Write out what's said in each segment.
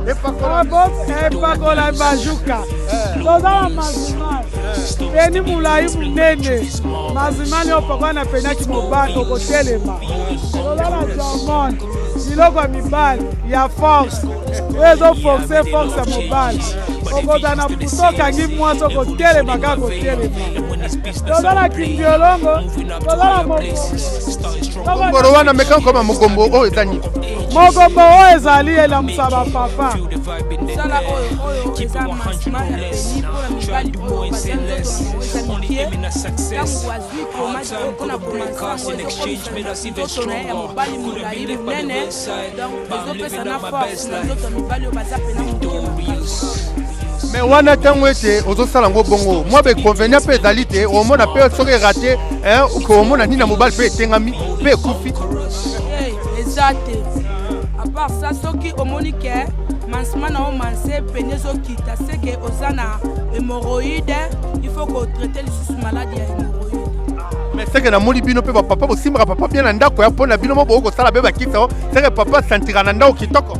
epakola bajuka tozala mazimani peni mulai munene mazimani opakwa na penaki mobali okotelema tozala diamond biloko ya mibali ya force ezoforce force ya mobali okozala na puto okangi mwasi okotelema kaka kotelema tozala kindiolongo tozala ngoro wana meka koma mogombo oyo ezani mogombo oyo ezali elamusa bapapa sala oyo eza masima ya peni mpona mibali oyo bazanzoto mike ntango wazwi pomadi oyo mpona komansango ezokomisa na ye ya mobali molai munene donc ezopesa na force na nzoto ya mibali oyo baza pena moke makasi. mais wana ntango ete ozosala yango bongo mwa beconvenient mpe ezali te omona mpe soki erate omona nini na mobali mpe etengami mpe ekufi eza te apart ça soki omoni ke mansima na o manse pene ezokita seke oza na hémoroïde il faut kotraite lisusu maladi ya hémoroïde. mais seke namoni bino mpe bapapa bosimbaka papa bien na ndako ya mpona bino mo bokosala mpe bakisa o seke papa santira na ndako kitoko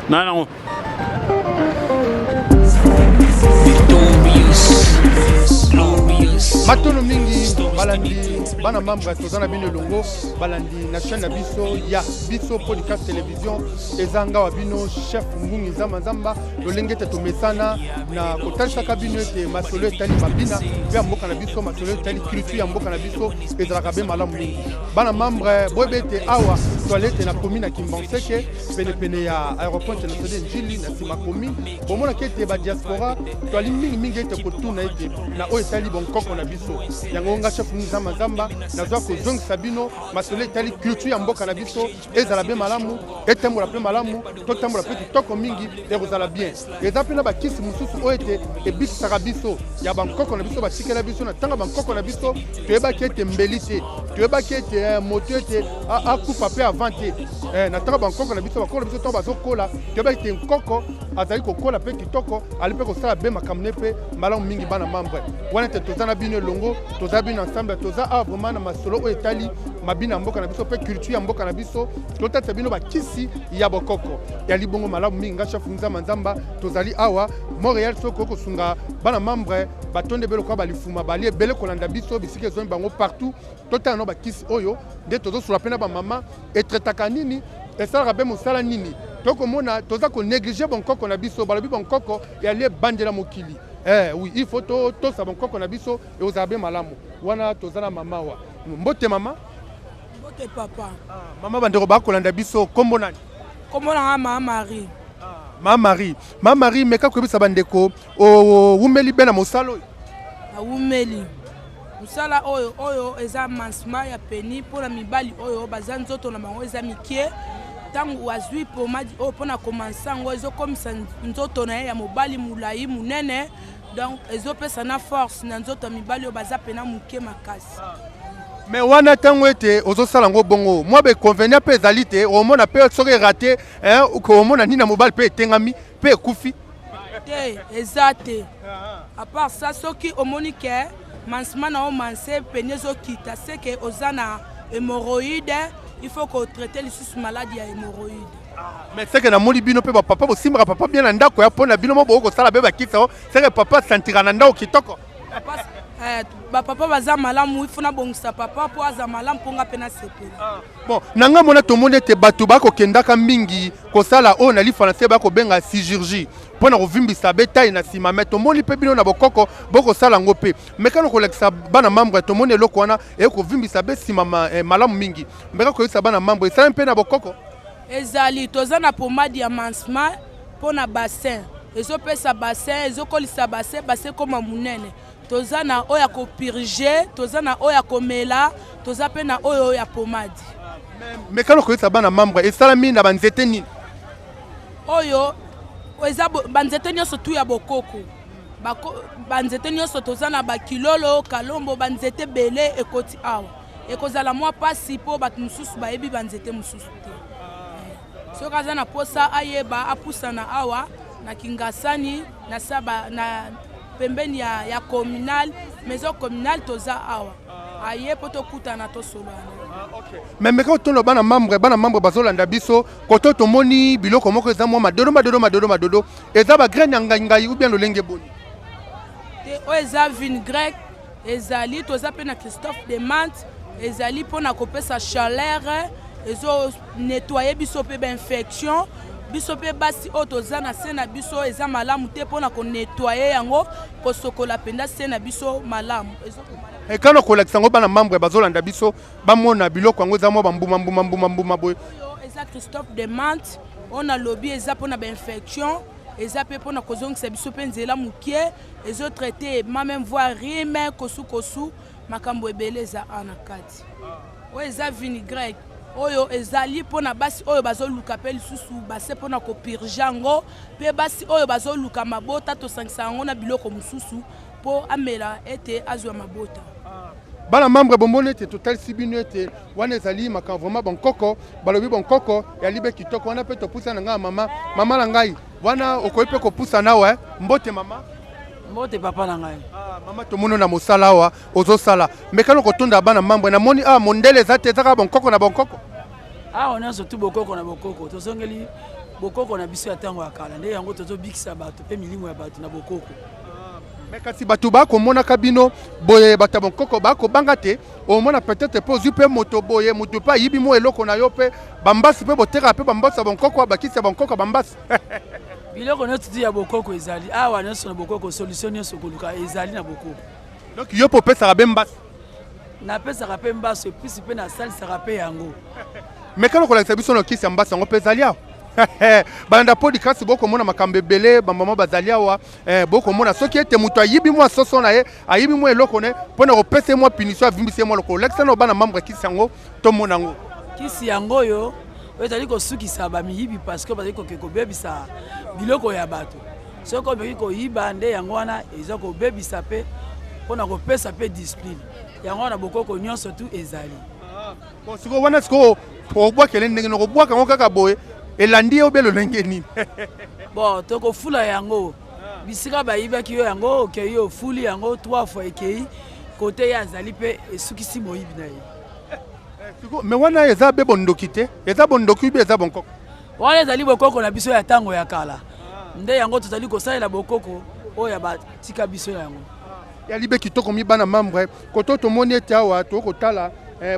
nanango matono mingi balandi bana membre toza na bino elongo balandi na chaîne na biso ya biso podcast télévision ezanga wa bino chef ngungi nzamba nzamba lolenge ete tomesana na kotalisaka bino ete masolo etali mabina mpe ya mboka na biso masolo etali culture ya mboka na biso ezalaka be malamu mingi bana membre boyeba ete awa toalete na komi na kimbanseke penepene ya aéroport international njili na nsima komi bomonaki ete badiaspora toali mingimingi ete kotuna ete na oyo etali bonkoko na biso yango nga chef nzamba nzamba nazwa kozongisa bino masolo etali culture ya mboka na biso ezala be malamu etambola mpe malamu totambola mpe kitoko mingi ekozala bien eza mpe na bakisi mosusu oyo ete ebikisaka biso ya bankoko na biso batikela biso na ntango bankoko na biso toyebaki ete mbeli te toyebaki ete moto ete akufa mpe avant te na ntango bankoko na biso bakoko na biso ntango bazokola toyebaki ete nkoko azali kokola mpe kitoko ali mpe kosala be makambo ne mpe malamu mingi bana membre wana ete toza na bino elongo toza bino ensemble toza awa vraiment na masolo oyo etali mabina ya mboka na biso mpe culture ya mboka na biso totatisa bino bakisi ya bokoko ya libongo malamu mingi nga chef nzamba nzamba tozali awa Montréal soko kosunga bana membre batonde beloko balifuma bali ebele kolanda biso bisika ezongi bango partout totala no bakisi oyo nde tozosula mpe na bamama etretaka nini esalaka mpe mosala nini tokomona toza konéglige bonkoko na biso balobi bonkoko yali ebandela mokili oui il faut tosa bonkoko na biso eozala be malamu wana toza na mama wa mbote mama mbote papa mama bandeko bakolanda biso kombo nani kombo nanga mama Marie mama Marie meka koyebisa bandeko wumeli be na mosala oyo awumeli mosala oyo eza mansima ya peni mpona mibali oyo baza nzoto na bango eza mike ntango wazwi pomadi oyo mpona komansa yango ezokomisa nzoto na ye ya mobali molai munene donc ezopesa na force na nzoto ya mibali oyo baza pena moke makasi mais wana ntango ete ozosala yango bongo mwa beconvenient mpe ezali te omona mpe soki erate omona nini na mobali mpe etengami mpe ekufi te eza te apart ça soki omoni ke mansima na o manse peni ezokita seke oza na hémoroïde il faut kotraite lisusu maladi ya hémoroïde mais seke namoni bino mpe bapapa bosimbaka papa bien na ndako ya mpona bino mo bokosala be bakisa o seke papa santira na ndako kitoko bapapa baza malamu ifuna bongisa papa mpo aza malamu mponga mpe na sepeli bon nanga mona tomoni ete bato bakokendaka mingi kosala oyo na lifaransa bakobenga chirurgie mpona kovimbisa betai na nsima me tomoni mpe bino na bokoko bokosala yango mpe mekana kolakisa bana membre tomoni eloko wana ekovimbisa be nsima malamu mingi mbeka koyebisa bana membre esala mpe na bokoko ezali toza na pomadi ya mansima mpona bassin ezopesa bassin ezokolisa bassin koma munene toza na oyo ya kopurge toza na oyo ya komela toza mpe na oyo ya pomadi mekana koyebisa bana membre esalami na banzete nini oyo eza banzete nyonso tu ya bokoko banzete nyonso toza na bakilolo kalombo banzete bele ekoti awa ekozala mwa pasi mpo bato mosusu bayebi banzete mosusu te soki aza na posa ayeba apusana awa na kingasani na saba na pembeni ya communal maison communale toza awa aye po tokutana tosolana Mais mais quand on bana membre bazolanda biso koto tomoni biloko moko eza mwa madodo eza ba graine ngai ou bien lolenge boni te o eza vinaigrette ezali toza pe na Christophe de Mante ezali pona kopesa chaleur ezo nettoyer biso pe ba infection biso pe basi o toza na se na biso eza malamu te pona ko nettoyer yango ko sokola penda se na biso malamu ezo et quand on collecte sango bana membre bazolanda biso ba mona biloko yango eza mwa mbuma boy eza Christophe de Mante on a lobby eza pona ba infection eza pe pona kozongisa biso pe nzela mukie ezo traiter même voir rime kosu makambo ebele eza anakati o eza vinaigrette oyo ezali pona basi oyo bazoluka pe lisusu base pona ko pirjango pe basi oyo bazoluka mabota to sangisa yango na biloko mususu po amela ete azwa mabota bana membre bombone te total sibino ete wana ezali makambo vraiment bon koko balobi bon koko ya libe kitoko wana pe to pusa na nga mama na ngai wana okoyi ko pusa nawe mbote mama mbote papa na ngai mama to mono na mosala wa ozo sala mekano ko tonda bana membre na moni mondele za te zaka bon koko na bon koko on a surtout bokoko na bokoko to songeli bokoko na biso ya tango ya kala nde yango tozo bikisa bato pe milimo ya bato na bokoko mais kasi bato ba ko mona kabino boye bata bon koko ba ko banga te o mona peut-être po zupe moto boye moto pa yibi mo eloko na yo pe bambasi pe botera pe bambasa bon koko bakisi bon koko bambasi biloko nyonso ya bokoko ezali awa nyonso na bokoko solution nyonso koluka ezali na bokoko donc yo po pesa be mbasi na pesa pe mbaso puis pe na salle sera pe yango mais quand on collecte biso no kisi mbasi ngo pesa lia banda podcast boko mona makambe belé bambama bazalia wa boko mona soki ete muto ayibi mwa soso na ye ayibi mwa eloko ne pona ko pesa mwa punition avimbisi mwa loko lexa no bana membre kisi yango to mona ngo kisi yango yo ezali ko sukisa ba miyibi parce que bazali ko bebisa biloko ya bato soko beki ko yiba nde yango wana ezako ko bebisa pe pona ko pesa pe discipline yango wana bokoko nyonso tu ezali bon siko wana siko po bwa kele ndenge no bwa kango kaka boye elandi obelo lenge nini bon toko fula yango bisika bayibaki yo yango okei yo fuli yango 3 fois ekei kote ya zali pe esukisi moyibi na ye mais wana eza be bondoki te eza bondoki be eza bonkoko wana ezali bokoko na biso ya tango ya kala nde yango tozali kosalela bokoko oyo ya batika biso yango ya libe kitoko mi bana membre koto tomoni ete awa tokotala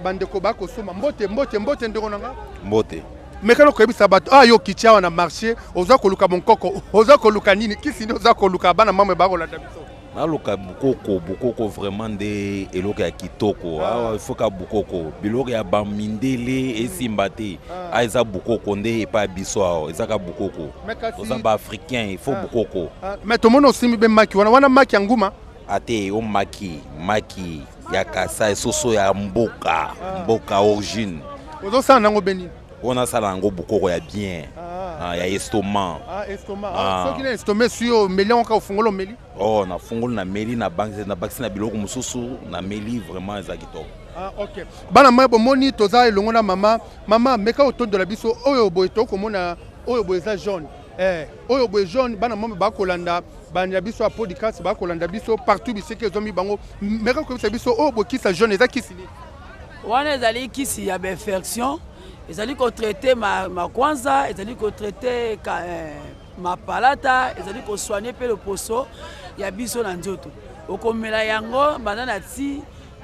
bandeko bakosoma mbote ndeko nanga mbote mekano koyebisa bato yo kitia na marché oza koluka bonkoko oza koluka nini kisini oza koluka bana membre bakolanda biso naluka bukoko vraiment nde eloko ya kitoko awa ifoka bukoko biloko ya bamindele esimba te eza bukoko nde epa biso awa ezaka bukoko oza baafricain ifo bukoko mais tomona osimi be maki wana maki ya nguma ate o maki ya kasa soso ya mboka origine ozosala nango benini on sala yango bukoko ya bien ya estomac soki na estomac suyo meli yango kaka ofungolo meli na fungolo na meli na bakisi na biloko mosusu na meli vraiment eza kitoko ok bana mai bomoni toza elongo na mama meka otondola biso oyo boye tokomona oyo boye eza jaune oyo boye jaune bana mai bakolanda banya biso ya podcast bakolanda biso partout biseke ezomi bango meka koyebisa biso oyo boye kisa jaune eza kisi nini wana ezali kisi ya bainfection ezali ko traiter makwanza ezali ko traiter mapalata ezali ko soigner pe le poso ya biso na nzoto okomela yango banda na ti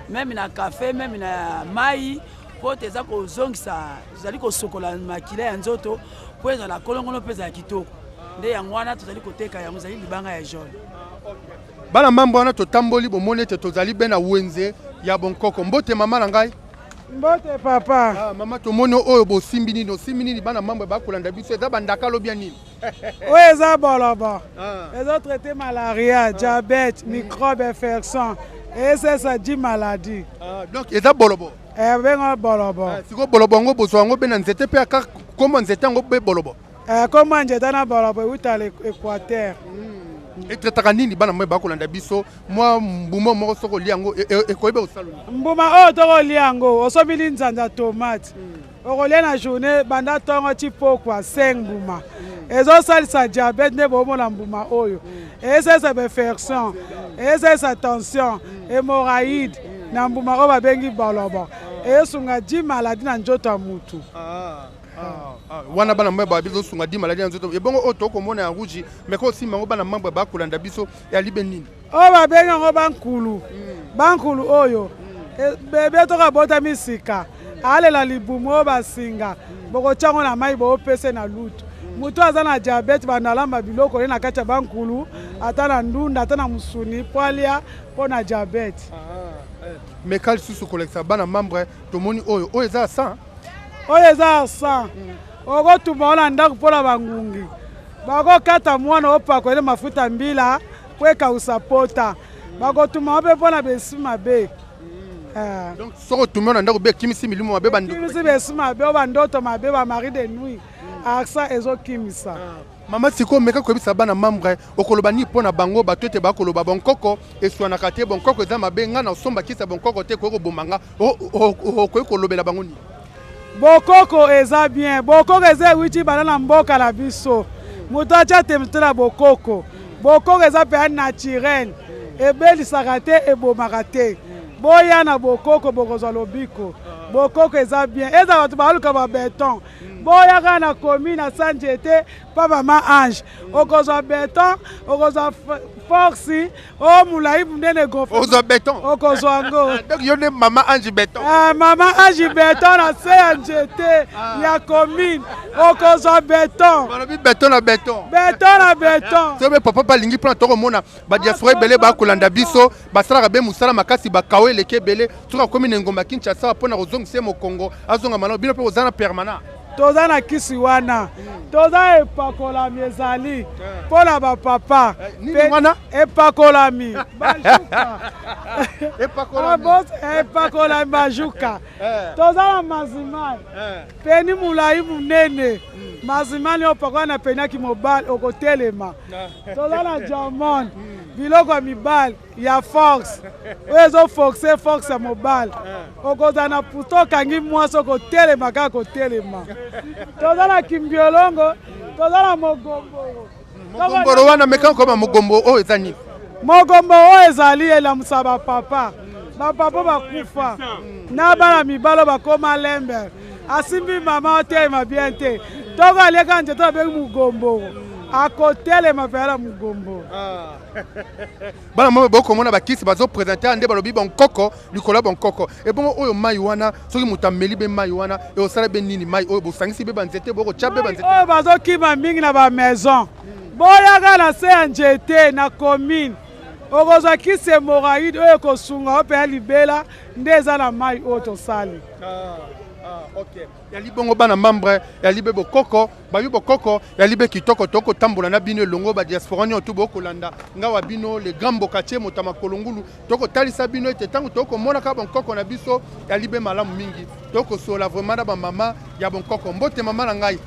même na café même na mai po teza ko zongisa ezali ko sokola makila ya nzoto po ezala kolongono peza ya kitoko nde yango wana tozali koteka yango ezali libanga ya jaune bana mambo wana totamboli bomoni ete tozali be na wenze ya bonkoko mbote mama na ngai mbote papa mama tomoni oyo bosimbi nini bana mambo bakolanda biso eza bandaka lobia nini oyo eza bolobo ezotraite malaria diabète microbe infection esesa 10 maladie donc eza bolobo bengo bolobo siko bolobo yango bozwa yango be na nzete mpe aka kombo nzete yango be bolobo kombo nzete na bolobo euta l'équateur etretaka nini bana moi bakolanda biso mwa mbuma moko soko olia yango ekoyeba osala mbuma oyo tokolia yango osomili nzanza tomate okolia na journée banda ntongo ti pokwa 5 mbuma ezosalisa diabète nde bomona mbuma oyo esalisa bainfection esalisa tension hémorroïde na mbuma oyo babengi bolobo esunga 10 maladi na nzoto ya mutu wana bana mwe ba biso sunga 10 maladi na nzoto ebongo o to komona ya rouge mais ko si mango bana mamba ba kolanda biso ya libe nini o ba benga ngo bankulu oyo bebe to ka bota misika alela libumu o basinga boko chango na mai bo pese na lutu mutu aza na diabete banalamba biloko ye na kati ya bankulu ata na ndunda ata na musuni poalia mpo na diabete mais kali susu kolekisa bana membre tomoni oyo eza 100 oyo eza 100 okotuma ona ndako mpona bangungi bakokata mwana opakoele mafuta mbila po ekausa pota bakotuma mpe mpona besi mabe donc soko tumi ona ndako be kimisi milimo mabe kimisi besi mabe o bandoto mabe bamari de nuit aksa ezokimisa mama siko meka koyebisa bana membre okoloba ni mpona bango bato ete bakoloba bonkoko eswanaka te bonkoko eza mabe nga na osombakisa bonkoko te koyei kobomanga okoki kolobela bango nini bokoko eza bien bokoko eza ewiti bana na mboka na biso moto atya temite na bokoko eza mpe naturel ebelisaka te ebomaka te boya na bokoko bokozwa lobiko bokoko eza bien eza bato baluka babeton boyaka na komi na sanjete pa mama ange okozwa beton okozwa force o mulai munene gonfle okozwa beton okozwa ngo donc yo ne mama ange beton mama ange beton na se ya njete ya commune okozwa beton balobi beton na beton sobe papa balingi mpona tokomona badiaspora ebele bakolanda biso basalaka be mosala makasi bakao eleki ebele soki akomi na engomba kinshasa mpona kozongisa ye mokongo azonga malao bino mpe koza na permanent toza na kisi wana toza epakolami ezali mpona bapapa wana epakolami bajuka epakolami bajuka toza na mazimani peni mulai munene mazimani opakola na penaki mobile okotelema toza na diamond biloko ya mibale ya force oyo ezofoxe force ya mobile okozala na puto okangi mwasi okotelema kaka kotelema toza na kimbiolongo toza na mogomboro wana meka koma mogombo oyo eza nini mogombo oyo ezali elamusa bapapa bakufa na bana mibalo bakoma lembe asimbi mama otelema bien te toko alieka nzete abengi mogomboro akotelema mpe ala mogombo bana mama bokomona bakisi bazopresente nde balobi bonkoko likolo ya bonkoko ebongo oyo mai wana soki moto ameli be mai wana eosala be nini mai oyo bosangisi be banzete bokotya be banzete oyo bazokima mingi na bamaison boyaka na se ya nzete na commune okozwa kisi hémorroïde oyo ekosunga ope ya libela nde eza na mai oyo tosali ok yali bongo bana membre yali be bokoko bayu bokoko yali be kitoko toko tambola na bino elongo ba diaspora nyo to bokolanda ngawa bino le grand bokache motama kolongulu toko talisa bino ete tango toko mona ka bonkoko na biso yali be malamu mingi toko sola vraiment na ba mama ya bonkoko mbote mama na ngai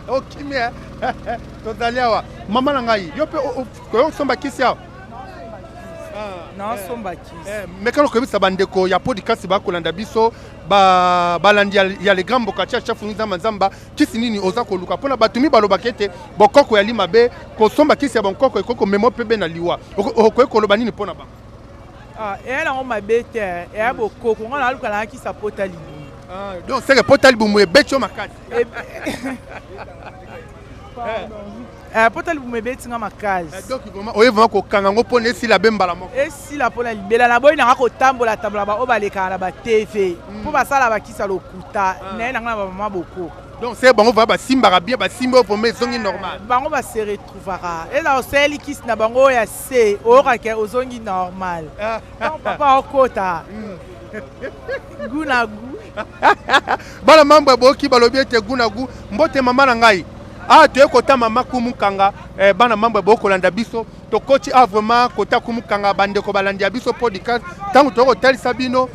okimia to daliawa mama na ngai yo pe ko somba kisi ya non somba kisi mekano koyebisa bandeko ya podcast bakolanda biso balandi ya le grand bokachi ya chafu nzamba nzamba kisi nini oza koluka mpona bato mibalobaka ete bokoko ya limabe kosomba kisi ya bonkoko ekoko memo mpe be na liwa okoki koloba nini mpona bango eya nango mabe te eya bokoko ngo naluka na kisi ya pota libumu donc seke pota libumu ebeti yo makasi pota libumu ebetinga makasi donc oye vraiment kokanga yango mpona esila be mbala moko esila mpona libela na boyi nanga kotambola oyo balekaka na batv mpo basala bakisa lokuta naye nanga na bamama bokoko donc c'est bango va basimbaka bien basimbi oyo pome ezongi normal bango base retrouvaka eza osali kisi na bango oyo ya se oyokaka ozongi normal papa okota gu na gu bana mambo boki balobi ete gu na gu mbote mama na ngai toye kota mama kumukanga bana mambo bokolanda biso tokoti vraiment kota kumukanga bandeko balandi ya biso podcast tango toko talisa bino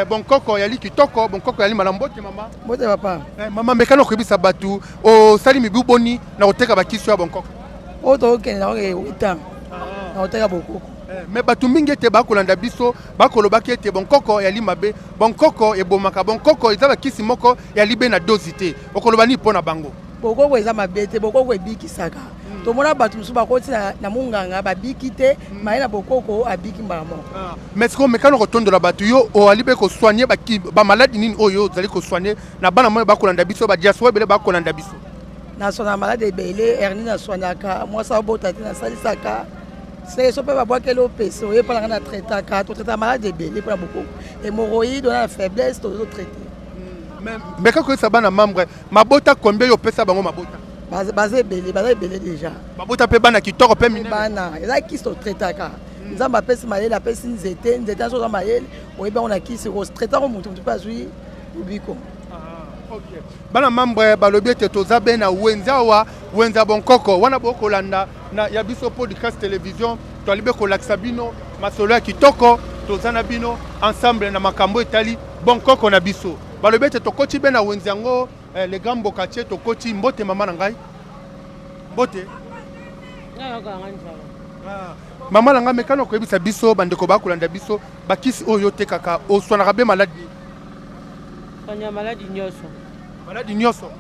bonkoko yali kitoko bonkoko yali malamu mbote mama mbote papa mama mekano koyebisa batu osali mibu boni na koteka bakisi ya bonkoko oyo tokokende nango 8 ans na koteka bokoko mais bato mingi ete bakolanda biso bakolobaki ete bonkoko yali mabe bonkoko ebomaka bonkoko eza bakisi moko yali be na dosi te okoloba nini mpo na bango bokoko eza mabe te bokoko ebikisaka tomona bato mosusu bakoti na monganga babiki te maye na bokoko abiki mbala moko mais sikoyo mekano kotondola bato yo oali mpe kosoigne bamaladi nini oyo ozali kosoigne na bana moyo bakolanda biso badiaspora ebele bakolanda biso nasoignaka malade ebele hernie nasoignaka mwasi abota te nasalisaka so mpe babwakeli opesa oye mponanga na traitaka totraitaka malade ebele mpona bokoko hémoroïde ona na faiblesse tozotraite mais kaka koyesa bana membre mabota combien yo opesa bango mabota baza ebele déjà babota mpe bana kitoko mpe minene bana eza kisi totraitaka nzambe apesi mayele apesi nzete naso oza mayele oyebi yango na kisi kotraitako motu mpe azwi lobiko bana membre balobi ete toza be na wenze awa wenze ya bonkoko wana bokolanda ya biso podcast télévision toali be kolakisa bino masolo ya kitoko toza na bino ensemble na makambo etali bonkoko na biso balobi ete tokoti be na wenze yango le grand bokatie tokoti mbote mama na ngai mbote mama na ngai mekano koyebisa biso bandeko bakolanda biso bakisi oyo tekaka oswanaka be maladi maladi nyonso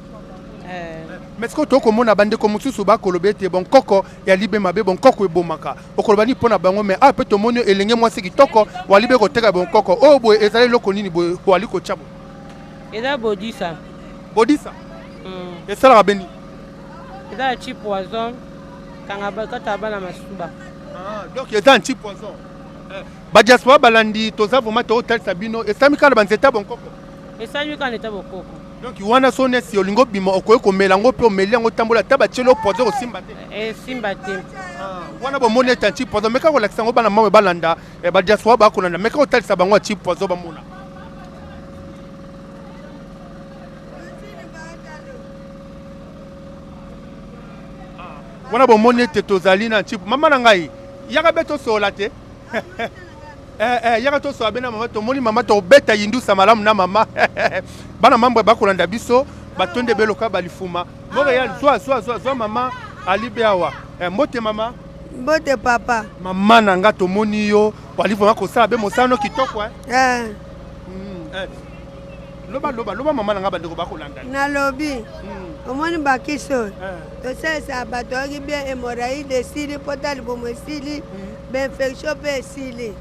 mais sikoyo tokomona bandeko mosusu bakoloba ete bonkoko yali be mabe bonkoko ebomaka okoloba nini mpo na bango mais mpe tomoni elenge mwasi kitoko wali be koteka bonkoko oyo boye ezali eloko nini boye wali kotya boye eza bodisa esalaka beni eza chi poison kanga bakata bana masuba donc eza anti poison badiaspora balandi toza vraimen tootalisa bino esami kala banzete bonkoko esami kana eta bokoko donc wana so nesi olingo bima okoki komela yango mpe omeli yango tambola ata batieli opoison kosimba te esimba te wana bomoni ete anti poison meka kolakisa yango bana mama balanda badiaspora bakolanda meka kotalisa bango anti poison bamona wana bomoni ete tozali na anti mama na ngai yaka be tosola te yaka tosola be na mama tomoni mama tobeta yindusa malamu na mama bana mambo bakolanda biso batonde beloka balifuma montréal zwa mama alibe awa mbote mama mbote papa mama na nga tomoni yo walivoma kosala be mosano kitoko loba mama na nga bandeko bakolanda nalobi omoni bakiso tosalisa bato oyoki bien hémorraïde esili pota libomo esili bainfection mpe esili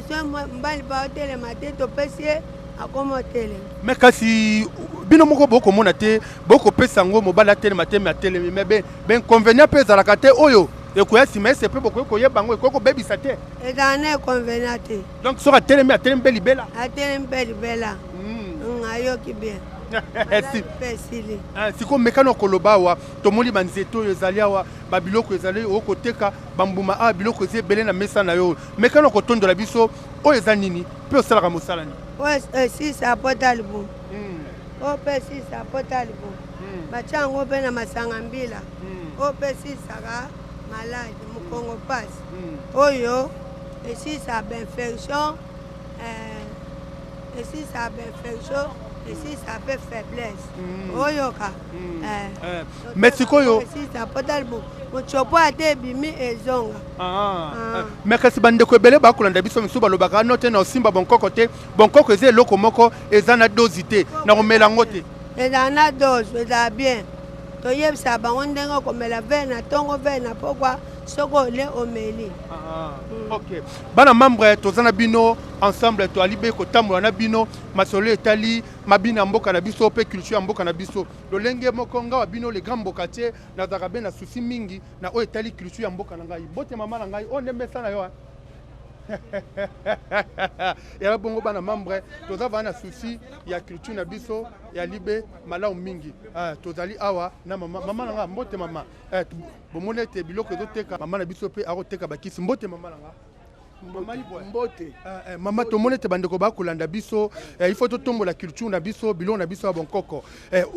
so mbali pa otelema te topesi ye akoma otelema me kasi bino moko bokomona te bokopesa yango mobali atelema te me atelemi me bainconvénient mpe ezalaka te oyo ekoya nsima ese mpe bokoki koyeba yango ekoki kobebisa te ezala na inconvénient te donc soki atelemi mpe libela atelemi mpe libela ayoki bien sikoyo mekano koloba awa tomoni banzete oyo ezali awa babiloko ezali okoteka bambuma awa biloko eza ebele na mesa na yo mekano kotondola biso oyo eza nini mpe osalaka mosala nini oyo esisa apota libumu oyo mpe esisa apota libumu batya yango mpe na masanga mbila oyo mpe esisaka maladi mokongo pasi oyo esisa bainfection esisa bainfection ici ça fait faiblesse oyoka mais sikoyo esisa pota libumu mochopo ate ebimi ezonga mais kasi bandeko ebele bakolanda biso misusu balobaka no te na osimba bonkoko te bonkoko eza eloko moko eza na dosi te na komela yango te ezala na dose ezala bien toyebisa bango ndenge okomela vere na ntongo vere na pokwa soki ole omeli ok bana membre toza na bino ensemble toali be kotambola na bino masolo etali mabina mboka na biso mpe culture ya mboka na biso lolenge moko ngawa bino le grand mboka te nazalaka be na susi mingi na oyo etali culture ya mboka na ngai bote mama na ngai oyo nde mesa na yo ya bongo bana membre toza vana na susi ya culture na biso ya libe malamu mingi tozali awa na mama na nga mbote mama bomoni ete biloko ezoteka mama na biso mpe akoteka bakisi mbote mama na nga mbote mama tomoni ete bandeko bakolanda biso il faut totombola culture na biso biloko na biso ya bonkoko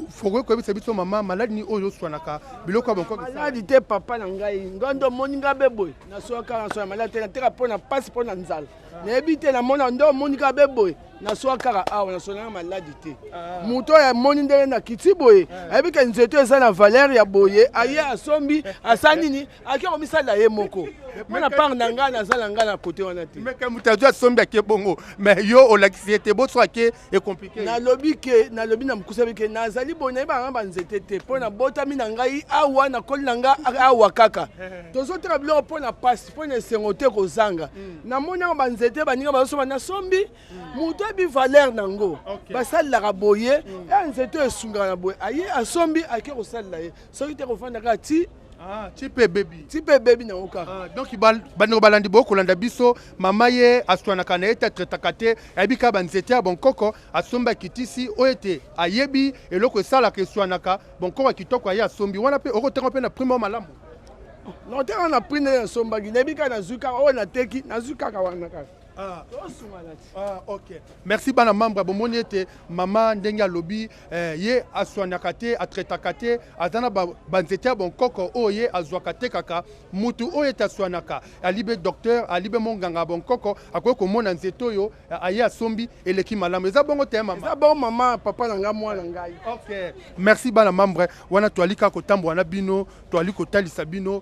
fokoki koyebisa biso mama maladi ni oyo oswanaka biloko ya bonkoko maladi te papa na ngai ngondo omoni nga be boye nasoka nasoya maladi te nateka mpo na mpasi mpo na nzala nayebi te namona ndo omoni nga be boye naswa kaka awa nasonanga maladi te moto oyo amoni ndenge na kiti boye ayebi ke nzete eza na valeur ya boye aye asombi asa nini ake komisala ye moko mona part na ngai naza na ngai na kote wana te meke moto azwi asombi ake bongo mais yo olakisi ye te boso ake ecomplike nalobi na mokuse bike nazali boye nayebanga banzete te mpo na botami na ngai awa nakoli na ngai awa kaka tozoteka biloko mpo na pasi mpo na esengo te kozanga namoni yango banzete baninga bazosomba nasombi moto ebi valeur nango basalelaka boye ya nzete oyo esungaka na boye aye asombi ake kosalela ye soki te kofanda kaka ti tipe bebi nango kaka donc bandeko balandi bokolanda biso mama ye aswanaka na ye te atretaka te ayebi kaka banzete ya bonkoko asombi akitisi oyo ete ayebi eloko esalaka eswanaka bonkoko ya kitoko aye asombi wana mpe okotenga mpe na prime o malamu noteka na prime nde nasombaki nayebi kaka nazwi kaka oyo nateki nazwi kaka wana kaka ok merci bana membre bomoni ete mama ndenge alobi ye aswanaka te atretaka te aza na banzete ya bonkoko oyo ye azwaka te kaka mutu oyo ete aswanaka alibe docteur alibe monganga ya bonkoko akoki komona nzete oyo aye asombi eleki malamu eza bongo te mama eza bongo mama papa na ngai mwana ngai ok merci bana membre wana toali kaka kotambola na bino toali kotalisa bino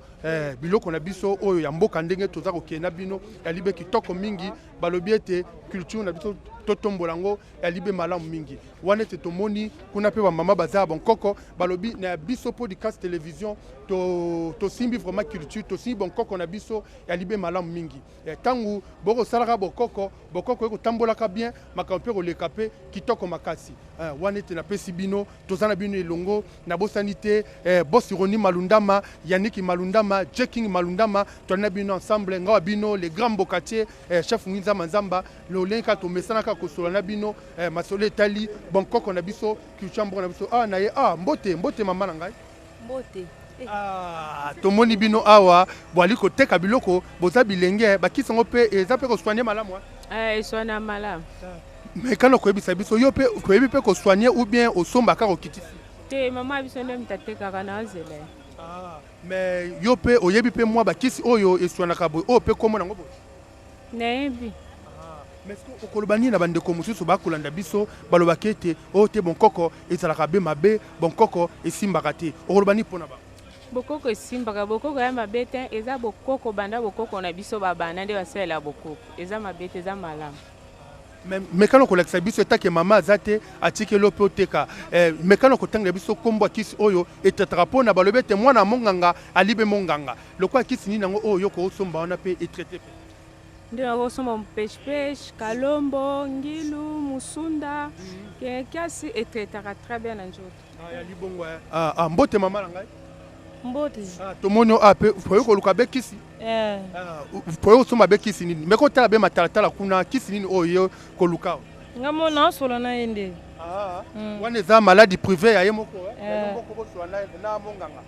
biloko na biso oyo ya mboka ndenge toza kokende na bino yalibe kitoko mingi balobi ete culture na biso totombola yango yalibe malamu mingi wana ete tomoni kuna mpe bamama baza ya bonkoko balobi na biso podcast télévision tosimbi vraiment culture tosimbi bonkoko na biso yalibe malamu mingi ntango bokosalaka bokoko ekotambolaka bien makambo mpe koleka mpe kitoko makasi wana ete napesi bino toza na bino elongo nabosani te boss Roni Malundama Yannick Malundama Jeking Malundama toali na bino ensemble ngawa bino les grands bokatier chef Nginza Manzamba lolenka tomesanaka kosola na bino masolo etali bonkoko na biso culture na biso na ye mbote mama na ngai mbote tomoni bino awa boali koteka biloko boza bilenge bakisango mpe eza mpe kosoigne malamu esoigna malamu mais kana koyebisa biso yo mpe koyebi mpe kosoigne ou bien osomba kaka okitisi te mama biso nde mitatekaka na ozela mais yo mpe oyebi mpe mwa bakisi oyo eswanaka boye oyo mpe komona yango boye nayebi mais okoloba nini na bandeko mosusu bakolanda biso balobaki ete oyo te bonkoko ezalaka be mabe bonkoko esimbaka te okoloba nini mpona bango bokoko esimbaka bokoko ya mabe te eza bokoko banda bokoko na biso babanda nde basalela bokoko eza mabe te eza malamu mekano kolakisa biso etake mama aza te atikeli mpe oteka mekano kotangela biso kombo akisi oyo etetaka mpona balobi ete mwana monganga alibe monganga lokola kisi nini yango oyo yoko osomba wana mpe etraite mpe nde nakosomba mpeshepeshe kalombo ngilu musunda kiasi etretaka très bien na nzoto yali bongo mbote mama na ngai mbote tomoni mpe foye koluka be kisi foye kosomba be kisi nini meko otala be matalatala kuna kisi nini oyo koluka nga mona osola na ye nde wana eza maladi privé ya ye moko na monganga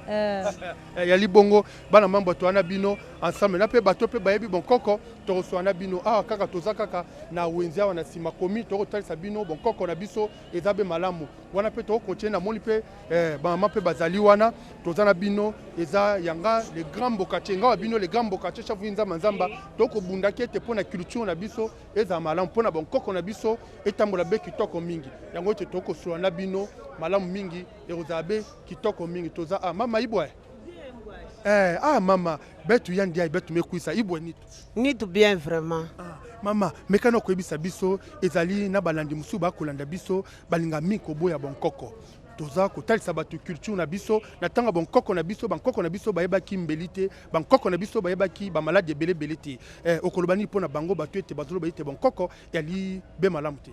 yali bongo bana mambo toana bino ensemble na mpe bato mpe bayebi bonkoko tokoswana bino awa kaka toza kaka na wenzi awa na nsima komi tokotalisa bino bonkoko na biso eza be malamu wana mpe tokokontinue na moni mpe bamama mpe bazali wana toza na bino eza yanga le grand bokatie ngawa bino le grand bokatie chaque nzamba nzamba tokobundaki ete mpo na culture na biso eza malamu mpo na bonkoko na biso etambola be kitoko mingi yango ete tokosola na bino malamu mingi ekozala be kitoko mingi toza mama ibwe mama betu ya ndia betu mekwisa ibwe nitu bien vraiment mama mekana koyebisa biso ezali na balandi mosusu bakolanda biso balinga mingi koboya bonkoko toza kotalisa bato culture na biso na ntango bonkoko na biso bankoko na biso bayebaki mbeli te bankoko na biso bayebaki bamaladi ebelebele te okoloba nini mpo na bango bato ete bazoloba ete bonkoko yali be malamu te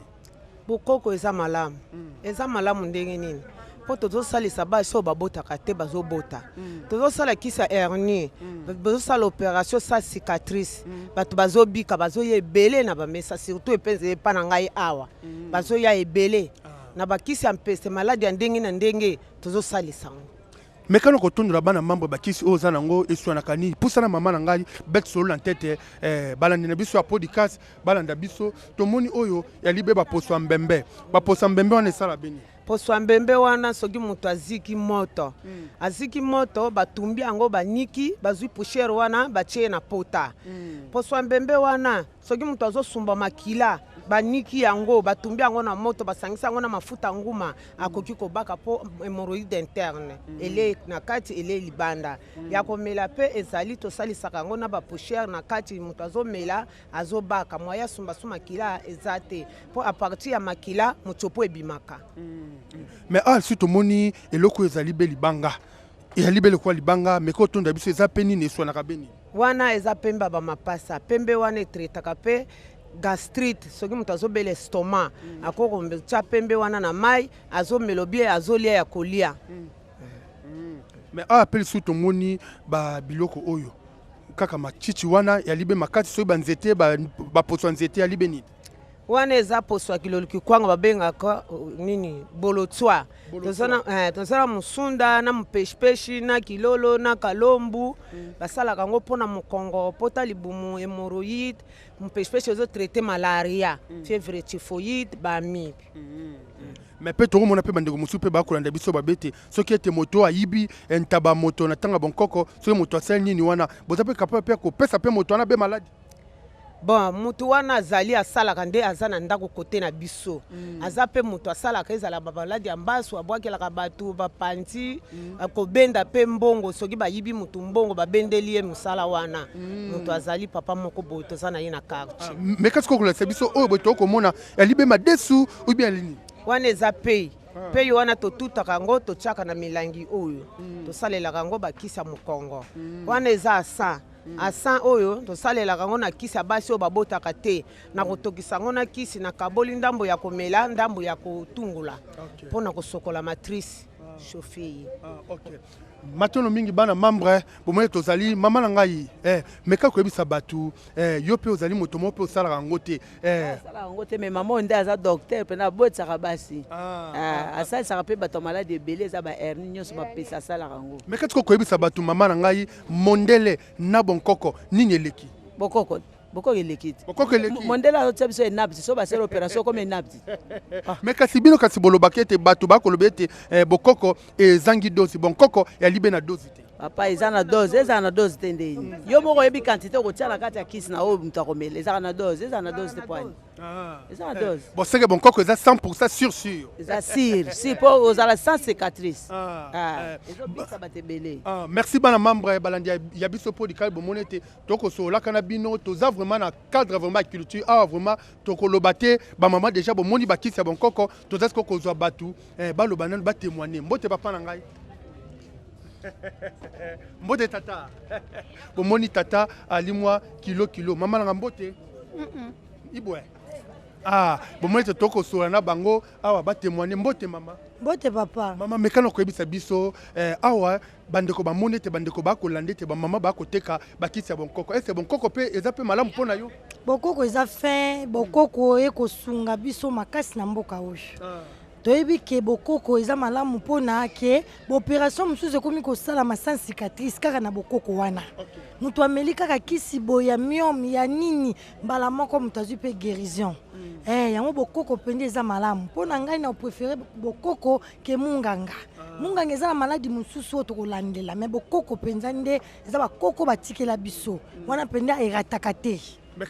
bokoko eza malamu ndenge nini mpo tozosalisa basi oyo babotaka te bazobota tozosala kisa hernie bazosala opération sa cicatrice bato bazobika bazoya ebele na bamesa surtout epenze epa na ngai awa bazoya ebele na bakisi ya mpese maladi ya ndenge na ndenge tozosalisa ngo mekano kotondola bana mambo bakisi oyo oza nango eswanaka nini pusana mama na ngai bete solo na tete balandi na biso ya podcast balanda biso tomoni oyo yalibe baposo ya mbembe wana esala beni poso ya mbembe wana soki moto aziki moto batumbi yango baniki bazwi pushere wana batie na pota poso ya mbembe wana soki moto azosumba makila baniki yango batumbi yango na moto basangisa yango na mafuta nguma akoki kobaka po hémorroïde interne ele na kati ele libanda ya komela pe ezali tosalisaka yango na bapoussière na kati moto azomela azobaka moya sumba suma makila ezate po a partir ya makila moto po ebimaka mais si tomoni eloko ezali be libanga ezali be lekwa libanga mais ko tonda biso eza peni ne swanaka beni wana eza pembe ba mapasa pembe wana etretaka pe gastrite soki moto azobela estomac akokombetia pembe wana na mai azomela bie azolia ya kolia mais apeli so tomoni babiloko oyo kaka machichi wana ya libe makati soki banzete baposo nzete ya libe nini wana eza poso ya kiloluki kwanga babengaka nini bolotswa tozala musunda na mupeshipeshi na kilolo na kalombu basalaka yango mpona mokongo pota libumu hémorroïde mupeshipeshi ezotraite malaria fièvre typhoïde bamibi mais pe tokomona pe bandeko mosusu pe bakolanda biso babete soki ete moto ayibi ntaba moto na tanga bonkoko soki moto asali nini wana boza pe kapable pe kopesa pe moto wana be maladi bon mutu wana azali asalaka nde aza na ndako kote na biso aza pe mutu asalaka ezala babaladi ya mbasu abwakelaka bato bapanzi akobenda pe mbongo soki bayibi mutu mbongo babendeli ye mosala wana mutu azali papa moko boye toza na ye na quartier mais kasi kokolakisa biso oyo boye tokomona yalibe madesu ubien lini wana eza pei pei wana totutaka yango totiaka na milangi oyo tosalelaka yango bakisa mokongo wana eza asa asan oyo tosalelaka yango na kisi ya basi oyo babotaka te na kotokisa yango na kisi na kaboli ndambo ya komela ndambo ya kotungula mpona kosokola matrice chauffe matono mingi bana membre bomone tozali mama na ngai mais kaka koyebisa bato yo mpe ozali moto moko mpe osalaka yango te asalaka yango te mais mama oyo nde aza docteur mpena abotisaka basi asalisaka mpe bato ya maladi ebele eza bahernie nyonso bapesa asalaka yango mais kati koyebisa bato mama na ngai mondele na bonkoko nini eleki bokoko eleki te mondele azotia biso enapti so basala opération comme enapti mais kasi bino kasi bolobaki ete bato bakoloba ete bokoko ezangi dosi bonkoko yalibe na dosi te papa eza na dose te ndeni yo moko oyebi quantité okotia na kati ya kisi na oyo moto akomela ezaka na dose eza na dose te poani eza na dose boseke bonkoko eza 100% sûr eza si mpo ozala sans cicatrice ezobisa bato ebele merci bana membre balandi ya biso mpo likali bomoni ete tokosolaka na bino toza vraiment na cadre vraiment ya culture awa vraiment tokoloba te bamama déjà bomoni bakisi ya bonkoko toza siko kozwa bato baloba nanu batémoigne mbote papa na ngai mbote tata bomoni tata alimwa kilo mama nanga mbote ibwe bomoni te tokosola na bango awa batémoigne mbote mama mbote papa mama mekana koyebisa biso awa bandeko bamoni ete bandeko bakolanda ete bamama bakoteka bakisi ya bonkoko ese bonkoko mpe eza mpe malamu mpona yo bokoko eza fin bokoko ekosunga biso makasi na mboka oyo toyebi ke bokoko eza malamu mpona ke baopération mosusu ekomi kosalama sans cicatrice kaka na bokoko wana moto ameli kaka kisi boye ya myome ya nini mbala moko moto azwi mpe guérison yango bokoko mpenza eza malamu mpona ngai na opréféré bokoko ke munganga munganga eza na maladi mosusu oyo tokolandela me bokoko mpenza nde eza bakoko batikela biso wana mpenza erataka te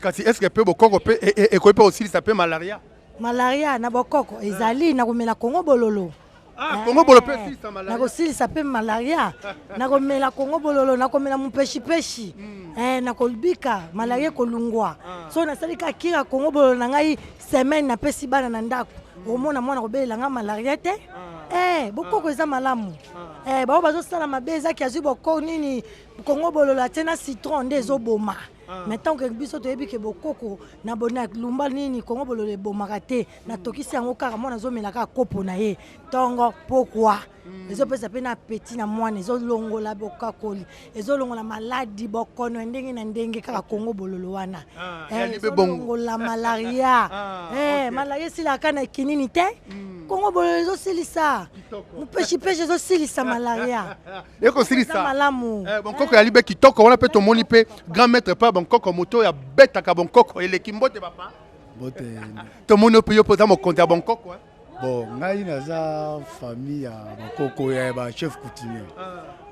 kasi estce mpe bokoko mpe ekoki mpe kosilisa mpe malaria na bokoko ezali na komela kongo bololo kongo bololo mpe silisa malaria na kosilisa mpe malaria na komela kongo bololo na komela mupeshipeshi na kolbika malaria kolungwa so nasali kaka kira kongo bololo na ngai semaine napesi bana na ndako omona mwana kobelela nga malaria te bokoko eza malamu bao bazosala mabe ezaki azwi bokoko nini kongo bololo atie na citron nde ezoboma maintenant que biso toyebi ke bokoko na bona lumba nini kongo bololo ebomaka te natokisi yango kaka mwana azomela kaka kopo na ye ntongo pourquoi ezopesa mpe na apeti na mwana ezolongola bokakoli ezolongola maladi bokono ndenge na ndenge kaka kongo bololo wana ezolongola malaria malaria esilaka na ekinini te kongo bololo ezosilisa mupeshipeshi ezosilisa malaria ekosilisa malamu bonkoko ya libe kitoko wana mpe tomoni mpe grand maître pa bonkoko moto ya betaka bonkoko eleki mbote papa mbote tomoni mpe yo mpo oza mokonzi ya bonkoko bon ngai naza famille ya bakoko ya bachef coutumier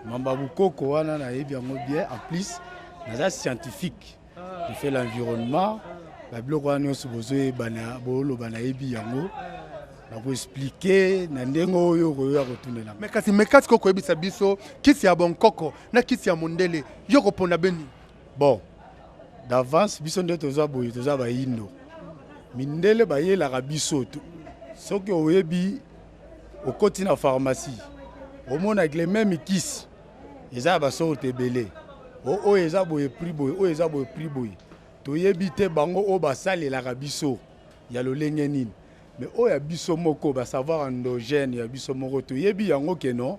mamba bokoko wana nayebi yango bien en plus naza scientifique je fais l'environnement babiloko wana nyonso boloba nayebi yango nakoexplike na ndenge oyo okoyoya kotunela. Mais kasi kokoyebisa biso kisi ya bonkoko na kisi ya mondele yo kopona beni? Bon, d'avance biso nde toza boye toza bayindo mindele bayelaka biso soki oyebi okoti na pharmacie omonaki le même kisi eza basorte ebele oyo eza boye prix boye oyo eza boye prix boye toyebi te bango oyo basalelaka biso ya lolenge nini. Mais oyo ya biso moko basavoir endogène ya biso moko toyebi yango keno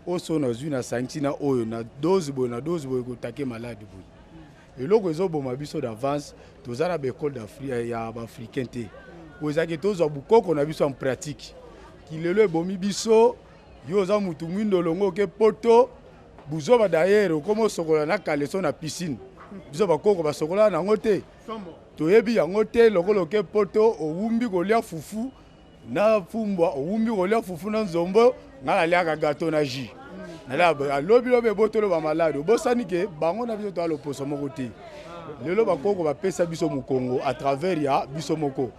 oso nazwi na santi na oyo na dose boye kotake malade boye eloko ezoboma biso d'avance toza na baekole d'Afrique ya baafricain te oyo ezaki tozwa bukoko na biso en pratique kilelo ebomi biso yo oza mutu mwindo olongo oke poto buzoba dayere okoma osokola na kaleso na piscine biso bakoko basokola nango te toyebi yango te lokolo oke poto owumbi kolia fufu na fumbwa owumbi kolia fufu na nzombo nga naliaka gato na jus alobi lobe botolo bamalade obosani ke bango na biso toya loposo moko te lelo bakoko bapesa biso mokongo à travers ya biso moko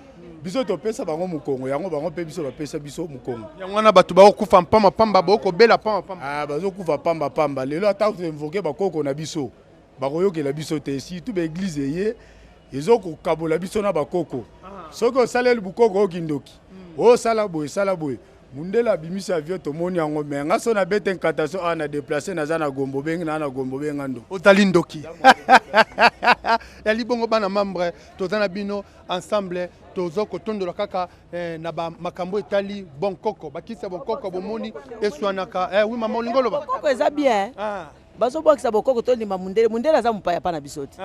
biso topesa bango mokongo yango bango mpe biso bapesa biso mokongo yango wana bato bakokufa pamba bokobela pamba bazokufa pamba lelo ata toinvoke bakoko na biso bakoyokela biso te surtout baeglize eye ezokokabola biso na bakoko soki osaleli bukoko okindoki osala boye mundela abimisi avion tomoni yango me nga so nabeta incantation awa na déplace naza na gombo bengi na gombo bengando otali ndoki yali bongo bana membre toza na bino ensemble tozo kotondola kaka na makambo etali bonkoko bakisa bonkoko bomoni eswanaka oui mama olingolo bonkoko eza bien bazobwakisa bokoko tondima mundele aza mopaya pa na biso te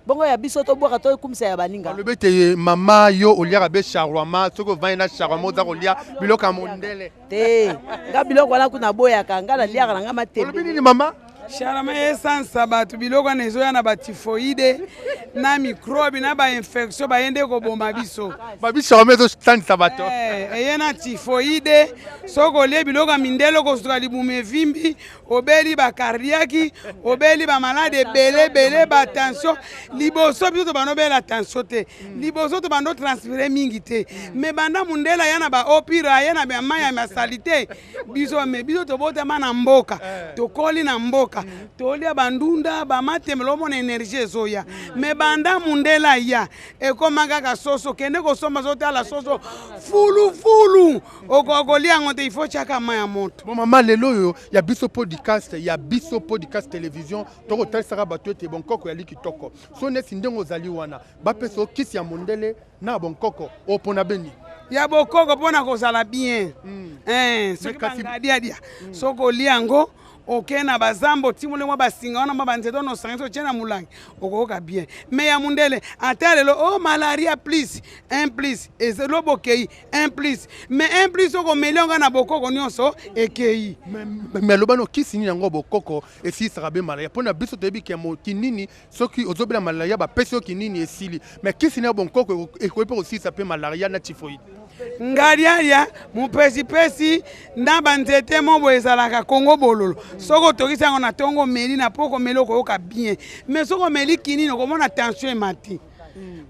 bongo ya biso tobwaka tokumisa ya baninga alobi te mama yo oliaka be charwama soki ovandi na charwama oza kolia biloko ya mondele te nga biloko wana kuna boyaka nga naliaka na nga matembe olobi nini mama Charama esansa bato biloko na ezoya na batifoide na microbe na bainfection bayende koboma biso babisharama ezosanisa bato eye na tifoide soki olie biloko ya mindele kosuka libumu evimbi obeli bakardiaki obeli bamalade ebele batension liboso biso tobanobela tension te liboso tobando transpire mingi te me banda mundele aya na baopira aya na bamai ya masalite biso tobotama na mboka tokoli na mboka tolia bandunda bamatemelo omona energie ezoya me banda mundela ya ekoma kaka soso kende kosomba zotala soso fulu okokolia yango te ifo tiaka ma ya moto bon mama lelo oyo ya biso podcast télévision tokotalisaka bato ete bonkoko yali kitoko so nesi ndenge ozali wana bapesa okisi ya mondele na bonkoko opona beni ya bokoko mpona kozala bien soki bangadiadia soki olia yango oke na bazambo timole mwa basinga wana mwa banzeto no sangi so tiena mulangi okoka bien mais ya mundele ata lelo malaria plus un plus ezelo bokei un plus mais un plus oko melonga na bokoko nyonso ekei mais lobano kisi ni yango bokoko esi sarabe malaria pona biso toyebi ke mo kinini soki ozobela malaria ba pesi kinini esili mais kisi ni bokoko ekoyepe aussi ça peut malaria na typhoïde ngariaria mupesi na banzete mobo ezalaka Kongo bololo soko tokisa ngo na tongo meli na poko meloko oka bien mais soko meli kinini okomona tension emati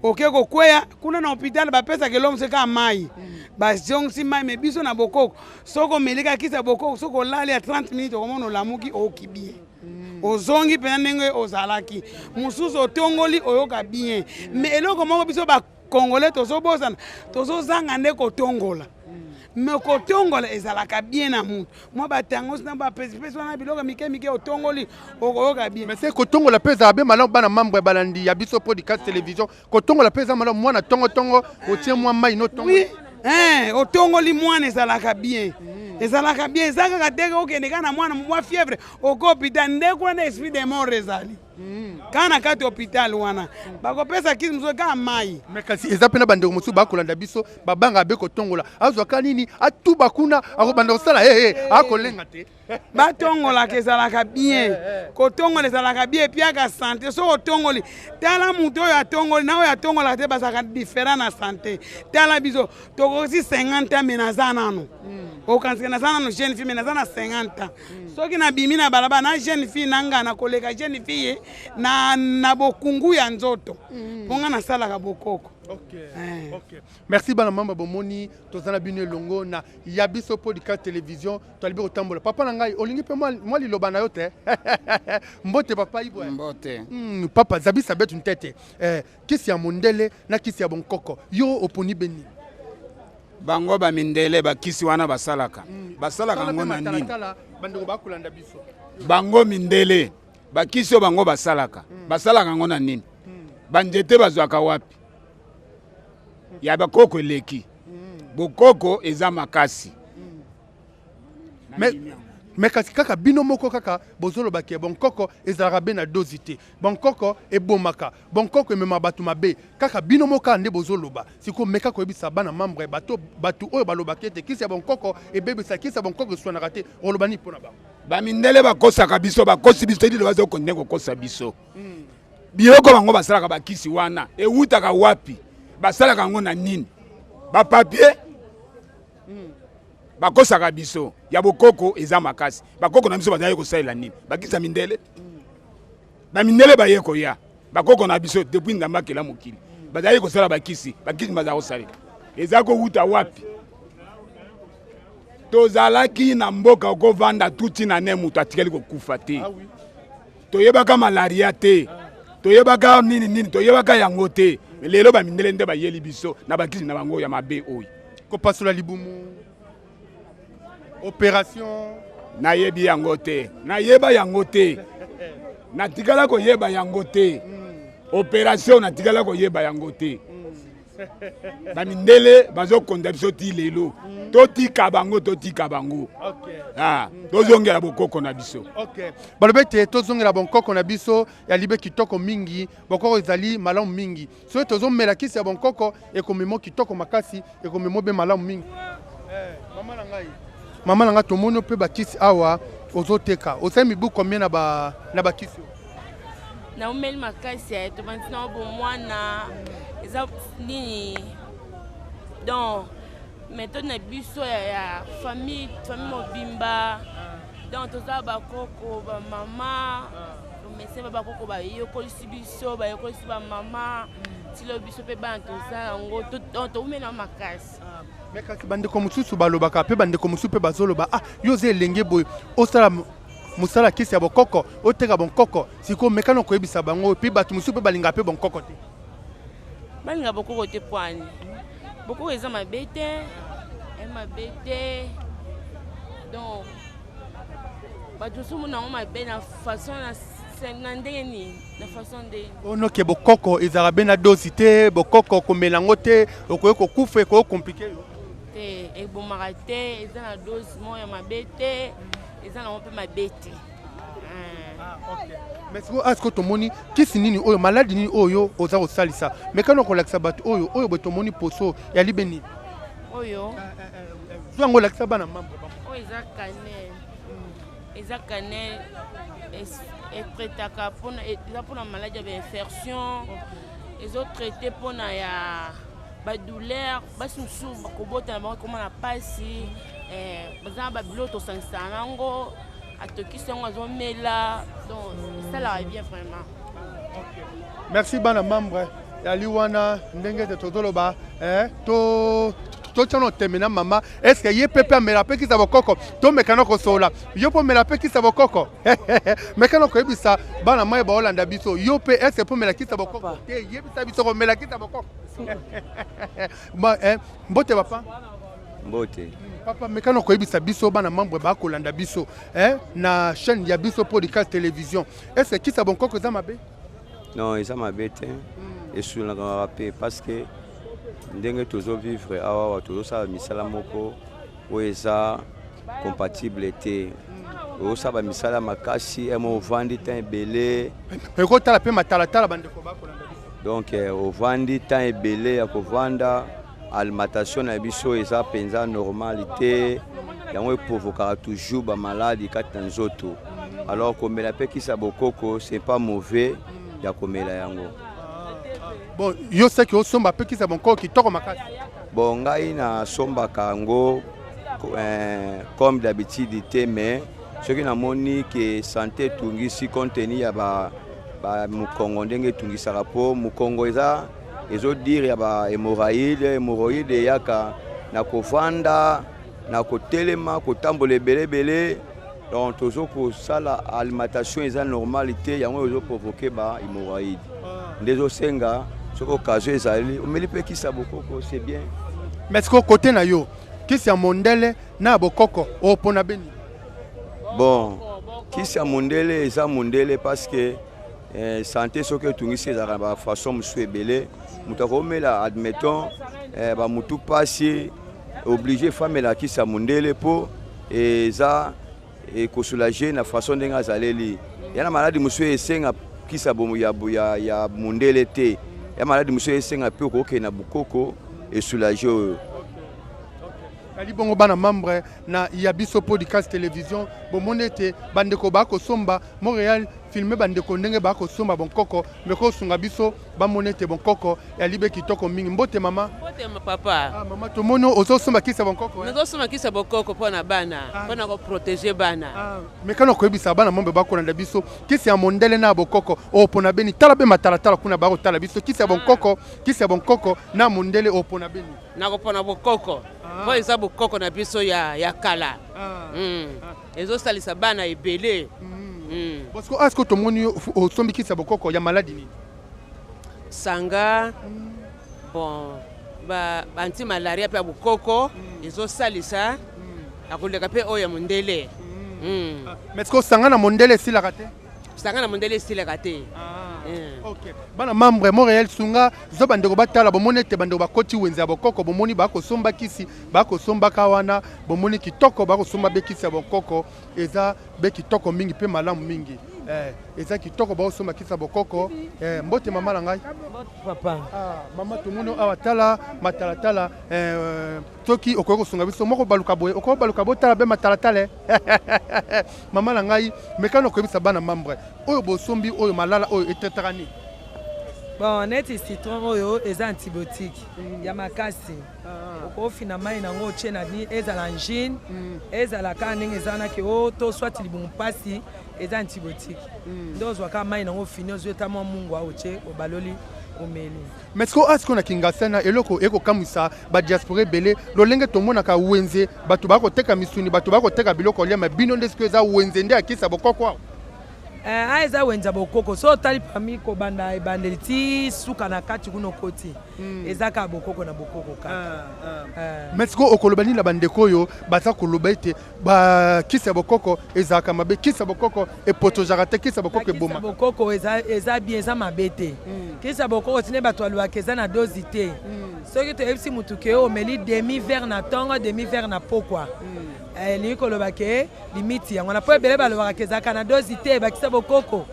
oke kokweya kuna na hôpital bapesa ke lomo seka mai bazongsi mai me biso na bokoko soko melika kisa bokoko soko lali ya 30 minutes okomona olamuki oki bien ozongi pena ndenge ozalaki mususu otongoli oyoka bien mais eloko moko biso ba Congolais tozobosana tozozanga nde kotongola me kotongola ezalaka bien na mutu mwa batango na bapesipesi wana biloko mike otongoli okoyoka bien mais c'est kotongola pesa abe malamu bana membre balandi ya biso podcast télévision kotongola pesa malamu mwana tongo otie mwa mai no tongo oui otongoli mwana ezalaka bien ezalaka bien ezalaka teke okende kana mwana mwa fièvre oko hôpital nde kuna esprit de mort ezali kana kati hôpital wana bakopesa kisi mosusu kaka mai mais kasi eza pena bandeko mosusu bakolanda biso babanga abe kotongola azwaka nini atuba kuna akobanda kosala akolenga te batongolaka ezalaka bien kotongola ezalaka bien epiaka sante soki otongoli tala moto oyo atongoli na oyo atongolaka te bazalaka différent na sante tala biso tokosi 50 ans me naza nano okansika naza nano jeune fille me naza na 50 ans soki nabimi na balabala na jeune fille nanga nakoleka jeune fille na bokungu ya nzoto mpo nga nasalaka bokoko. Ok. Merci bana mamba bomoni tozana bino elongo na Yabiso Podcast Télévision tolibi kotambola papa na ngai olingi pe moi liloba na yo te mbote papa ibo mbote papa zabisa betu ntete kisi ya mondele na kisi ya bonkoko yo oponi beni bango ba mindele ba kisi wana basalaka basalaka ngo na nini bandeko bakulanda biso bango mindele ba kisi bango basalaka basalaka ngo na nini banjete bazwaka wapi ya bakoko leki bokoko eza makasi mais kasi kaka bino moko kaka bozolo bakie bonkoko ezalaka be na dosité bonkoko ebomaka bonkoko emema bato mabe kaka bino moko ande bozoloba siko meka koyebisa bana membre bato oyo balobaki ete kisi ya bonkoko ebebisa kisi ya bonkoko eswanaka te olobani mpona bango bamindele bakosaka biso bakosi biso edi lobaza okonde kokosa biso biloko bango basalaka bakisi wana ewutaka wapi basalaka yango na nini bapapie bakosaka biso ya bokoko eza makasi bakoko na biso bazali kosalela nini bakisa mindele bamindele baye koya bakoko na biso depuis ndambakela mokili bazali kosala bakisi bazali kosalela eza kowuta wapi tozalaki na mboka okovanda tuti na ne moto atikali kokufa te toyebaka malaria te toyebaka nini toyebaka yango te lelo bamindele nde bayeli biso na bakisi na bango ya mabe oyo kopasola libumu opération nayebi yango te nayeba yango te natikala koyeba yango te opération natikala koyeba yango te bamindele bazokonda biso ti lelo totika bango tozongela bokoko na biso balobi ete tozongela bonkoko na biso ya libe kitoko mingi bokoko ezali malamu mingi soki tozomela kisi ya bonkoko ekomemo kitoko makasi ekomemo be malamu mingi mama na ngai tomoni mpe bakisi awa ozoteka osali mibu combien na bakisi naumeli makasi ya tobandisi na bomwana eza nini donc méthode na biso ya famille mobimba donc toza bakoko bamama omese bakoko bayekolisi biso bayekolisi bamama tilo biso mpe bana toza yango toumela makasi kasi bandeko mosusu balobaka mpe bandeko mosusu mpe bazoloba yo oza elenge boye osala mosala kisi ya bokoko oteka bonkoko sikoyo mekano koyebisa bango mpe bato mosusu mpe balingaka mpe bonkoko te balinga bokoko te pwani bokoko eza mabe te donc bato mosusu mona yango mabe na façon na ndenge nini na façon ndenge onoke bokoko ezalaka be na dosi te bokoko komela yango te okoki kokufa ekoki komplike yo te ebomaka te eza na dosi moko ya mabe te eza nango mpe mabe te mais sikoyo tomoni kisi nini oyo maladi nini oyo oza kosalisa mekano kolakisa bato oyo boye tomoni poso ya libe nini oyo zo yango olakisa bana mambo oyo eza canel etraitaka eza mpona maladi ya bainfection ezotraite mpona ya badouleur basi mosusu bakobotana bango ekoma na pasi baza na babilo tosangisaka nango atokisi yango azomela donc esalaka bien vraiment. Merci bana membre ya liwana ndenge te tozoloba totiana otemena mama eske ye pepe amela mpe kisa bokoko tomekana kosola yo mpo mela mpe kisa bokoko mekana koyebisa bana mai baolanda biso yo mpe eske mpo mela kisa bokoko te yebisa biso komela kisa bokoko mbote papa mbote papa mekana koyebisa biso bana membre bakolanda biso na chaîne ya biso Podcast Télévision eske kisa bokoko eza mabe non eza mabe te esulaka mpe parce que ndenge tozovivre awa tozosala misala moko oyo eza compatible te ozosala bamisala makasi emo ovandi temps ebele ekotala mpe matalatala bandeko bakolanda biso donc ovandi temps ebele ya kovanda alimentation na biso eza mpenza normale te yango eprovokaka toujours bamaladi kati na nzoto alors komela mpe kisa bokoko c'est pas mauvais ya komela yango. Bon, yo seki osomba pe kisa bonkoko kitoko makasi. Bon, ngai na sombaka yango comme d'habitude te mais ce qui namoni que santé tungisi contenu ya ba mukongo ndenge tungisaka po mukongo ezo dire ya ba hémorroïde yaka na kovanda na kotelema kotambola ebelebele donc tozo kosala alimentation eza normalité yango ezo provoquer ba hémorroïde ndezo senga soko occasion ezali omeli pe kisa bokoko c'est bien mais est-ce que côté na yo kisi ya mondele na bokoko opona beni bon kisi ya mondele eza mondele parce que santé soki etungisi ezalaka ba façon mosusu ebele moto akomela admettons bamutu pasi obligé famela kisi ya mondele mpo eza ekosoulage na façon ndenge azaleli ya na maladi mosusu esenga kisi ya mondele te ya maladi mosusu esenga mpe okokende na bokoko esoulage oyo ali bongo bana membre na ya biso podcast télévision bomoni ete bandeko bakosomba Montréal filme bandeko ndenge bakosomba bonkoko mekosunga biso bamoni ete bonkoko yalibe kitoko mingi mbote mama papa mama tomoni ozosomba kisa bonkoko nazosomba kisa bokoko mpona bana mpona koprotege bana mekano koyebisa bana mombe bakolanda biso kisi ya mondele na bokoko opona beni tala be matalatala kuna bakotala biso kisi ya bonkoko na mondele opona beni nakopona bokoko po eza bokoko na biso ya kala ezosalisa bana ebele parce que est-ce que tomoni osombi kisi ya bokoko ya maladi nini sanga bon anti malaria pe ya bokoko ezosalisa akoleka pe oyo ya mondele mais est-ce que sanga na mondele esilaka te sanga na mondele esilaka te ok bana membre Montréal sunga zo bandeko batala bomoni ete bandeko bakoti wenze ya bokoko bomoni bakosomba kisi bakosombaka wana bomoni kitoko bakosomba be kisi ya bokoko eza be kitoko mingi pe malamu mingi eza kitoko bakosomba kisi ya bokoko mbote mama na ngai papa mama tomoni awa tala matalatala soki okoki kosunga biso moko baluka boye okoki baluka botala be matalatala mama na ngai mekano okoyebisa bana membre oyo bosombi oyo malala oyo etetaka nini bon neti citron oyo eza antibiotique ya makasi okofina mai nango otie na nini ezala angine ezalaka ndenge ezalaki o to swati libumu mpasi eza antibiotique nde ozwaka mai nango ofini ozweta mwa mungu aotie obaloli omeli mais est-ce qu'on a kingasana eloko ekokamwisa badiaspora ebele lolenge tomonaka wenze bato bakoteka misuni bato bakoteka biloko liama bino nde siko eza wenze nde akisa bokoko awo eza wenza bokoko so otali parmi kobanda ebandeli ti suka na kati kuna okoti eza kaka bokoko na bokoko kaka mais siko okoloba nini na bandeko oyo baza koloba ete bakisa bokoko ezalaka mabe kisa bokoko epotozaka te kisa bokoko eboma bokoko eza bien eza mabe te kisa bokoko tine bato alobaka eza na dosi te soki toyebisi mutu ke omeli demi verre na ntongo demi verre na pokwa elingi koloba ke limiti yango na po ebele balobaka ezalaka na dosi te bakisa bokoko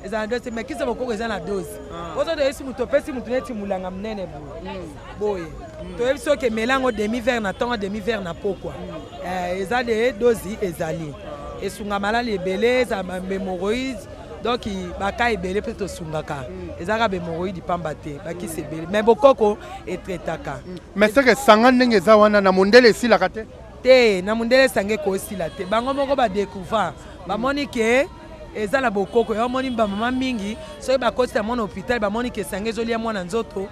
eza na dosi mais kisa bokoko eza na dosi ozo toyebisi mutu opesi mutu neti mulanga munene boye toyebisi oke melango demi verre na ntongo demi verre na pokwa eza de dosi ezali esunga malali ebele eza bamemoroïde donc baka ebele mpe tosungaka ezaka bemoroïde pamba te bakisi ebele mais bokoko etretaka mais seke sanga ndenge eza wana na mondele esilaka te te na mondele sange kosila te bango moko badécouvrir bamoni ke eza na bokoko yo moni bamama mingi soki bakotisa mwana hôpital bamoni ke sange ezolia mwana nzoto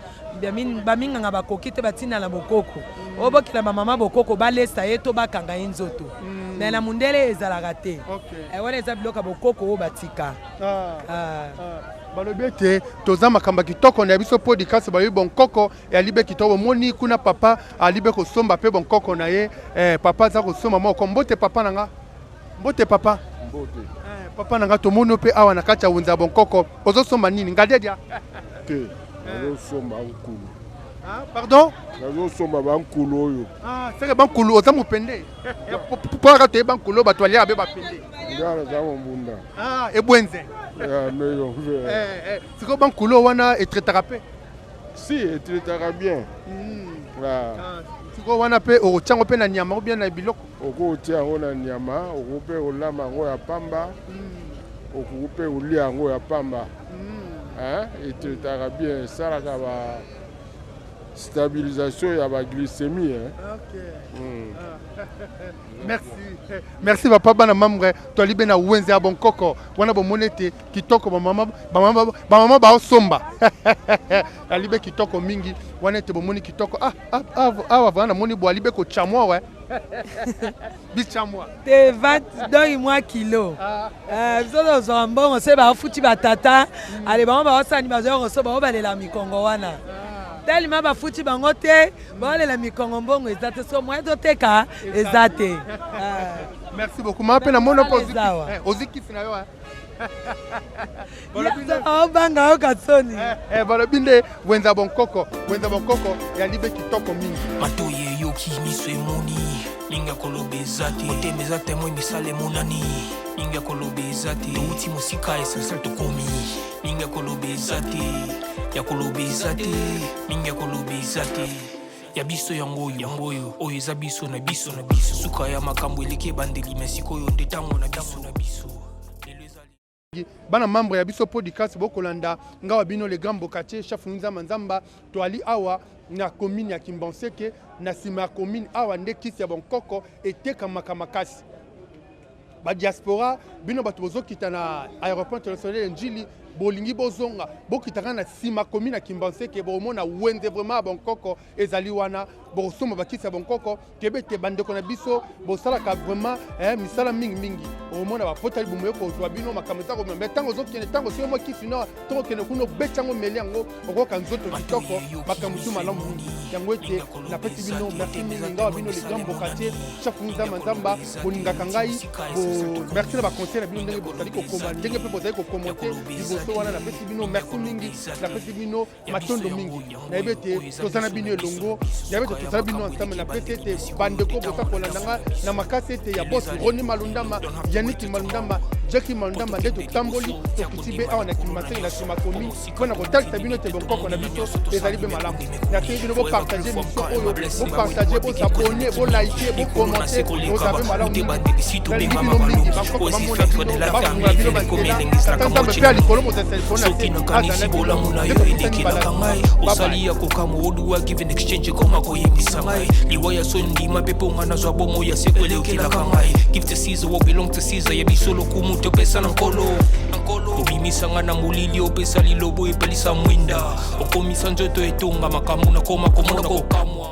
baminganga bakoki te batina na bokoko oyo bokila bamama bokoko balesa ye to bakanga ye nzoto mais na mondele ezalaka te wana eza biloko ya bokoko oyo batika balobi ete toza makambo kitoko na biso podcast bayobi bonkoko yalibe kitoko moni kuna papa alibe kosomba pe bonkoko na ye papa aza kosomba moko mbote papa nanga mbote papa papa nanga tomoni pe awa na kati ya wenza bonkoko ozosomba nini ngadedia te nazosomba nkulu pardon nazosomba bankulu oyo seke bankulu oza mopende po aka toye bankulu bato aliaka be bapende nga naza mombunda ebwenze sikoyo bankulu wana etretaka mpe si etretaka bien sikoyo wana mpe okotiango mpe na nyama obien na biloko okotia yango na nyama oko mpe olamba yango ya pamba okoki mpe olia yango ya pamba etretaka bien esalaka stabilisation ya baglycémie. Merci papa bana mamre toli bena wenze ya bonkoko wana bomonete kitoko mama ba somba alibe kitoko mingi wana te bomoni kitoko wana moni bo alibe ko chamwa ouais bichamwa te 22 mois kilo biso zo mbongo se ba futi batata ale ba basani bazo so ba balela mikongo wana tellement bafuti bango te balela mikongo mbongo ezate so moyen toteka ezate. Merci beaucoup ma pena mono oziki sina yo banga okatsoni balobinde wenza bonkoko ya libe kitoko mingi matoye yoki miso emoni ninga kolobezati otemezate mo misale monani ninga kolobezati uti musika esensel tokomi ninga kolobezati ya kolobezati ninga kolobezati ya biso yangoyo oyo eza biso na biso suka ya makambo eleke bandeli mesikoyo nde tango na biso bana membre ya biso podcast bokolanda ngawa bino le grand bokatier chef Nzamba Nzamba toali awa na commune ya Kimbonseke na sima commune awa nde kisi ya bonkoko eteka makamakasi ba diaspora bino bato bozokita na aéroport international Njili bolingi bozonga bokitaka na sima commune ya Kimbonseke bomona wenze vraiment bonkoko ezali wana bosoma bakisi ya bonkoko kebete bandeko na biso bosalaka vraiment misala mingi omona bapotali bumoyo kozwa bino makambo za ko metango zokene tango sio mo kisi no to kene kuno bechango meliango okoka nzoto kitoko makambo tu malamu yango ete na peti bino merci mingi ngawa bino le grand bokatier chef Nzamba Nzamba boningaka ngai merci na ba conseil na bino ndenge botali ko koma ndenge pe botali ko commenter liboso wana na peti bino merci mingi na peti bino matondo mingi na ebete tozana bino elongo na ebete tozana bino ensemble na peti ete bandeko bota kolandanga na makasi ete ya boss Roni Malundama Yannick Malundama Jackie Malundama nde totamboli tokutibe awa na Kimaseke na sima komi mpona kotalisa bino ete bonkoko na biso ezali mpe malamu natei bino bopartage mission oyo bopartage bosabone bolike bokommente ozabe malamu nalingi bino mingi bankoko bamona bino bafungola bino banzela atanzambe mpe ya likolo moza telefone ate azala bino nde tokutani balai osali ya kokamo oduwa give an exchange koma koyebisa ngai liwaya so ndima mpe nga nazwa bomo ya sekweleokelaka ngai give to Caesar what belong to Caesar yebiso lokumu topesa na nkolo obimisanga na molili opesa lilobo epelisa mwinda okomisa nzoto etonga makambo nakoma komona kokamwa